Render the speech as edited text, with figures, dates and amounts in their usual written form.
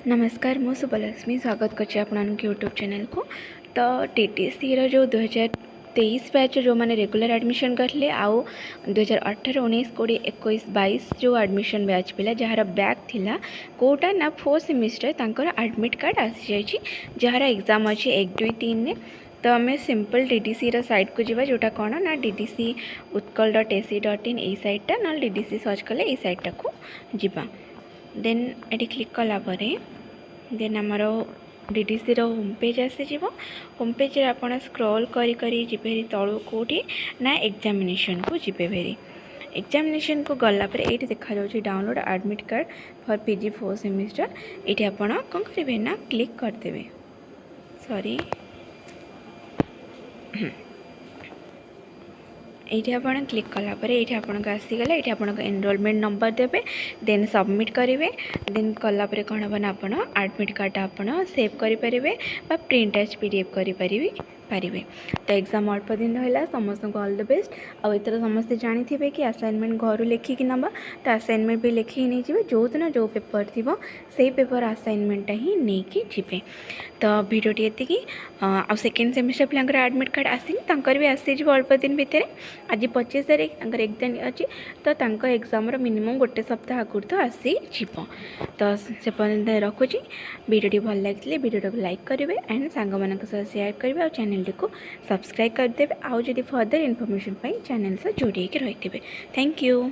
नमस्कार मु शुभलक्ष्मी स्वागत करछि आपनक यूट्यूब चैनल को। तो टीटीसी रो जो 2023 बैच जो मैंने रेगुलर एडमिशन करले आउ 2018 19 20 21 22 जो एडमिशन बैच पिला जार बैक थिला कोटा ना 4 सेमिस्टर तांकर एडमिट कार्ड आसी जाइछि जार एग्जाम अछि 1 2 3 ने। तो आम सिंपल डीडीसी रो साइट को जीवा जोटा कौन ना ddc.utkal.ac.in ए साइटा ना डीडीसी सर्च कले ए साइटा को जीवा। देन एटी क्लिक कला परे देन आमर डीडीसी रो होम पेज आसी होम पेज रे आपण स्क्रॉल करी करी जिबे तळु कोठी ना एग्जामिनेशन को जिबे भेरी एग्जामिनेशन को गला पर ये देखा जाउछि download admit card for PG 4 semester. ये आपण कौन करेंगे ना क्लिक करदेवे सॉरी ये आप क्लिक कलापर ये आपको आसीगला ये आपको एनरोलमेंट नंबर देवे देन सबमिट करेंगे देन कलापर कौन हम आप एडमिट कार्ड आप सेव करेंगे प्रिंट एच पीडीएफ करेंगे। तो एग्जाम अल्प दिन रहा समस्त को ऑल द बेस्ट। आउ एथर समस्ते जानी थे कि असाइनमेंट घर लिखिकी नवा तो असाइनमेंट भी लिखिकी नहीं जाए जो दिन जो पेपर थी से पेपर असाइनमेंट ही नहीं कि तो भिडियोटी एति आ सेकेंड सेमिस्टर पिलांकर एडमिट कार्ड आसी भी आसी अल्प दिन भितर आज 25 तारीख एग्जाम अच्छी तो एग्जाम मिनिमम गोटे सप्ताह आगुरी तो आसी तो से पर्यंत रखुची। भिडियोटी भल लगे भिडियो को लाइक करेंगे एंड सांग मान शेयर करेंगे और चैनल को सब्सक्राइब करदे आउ जदि फर्दर इनफॉरमेशन चैनल से जोड़ी रही थे। Thank you.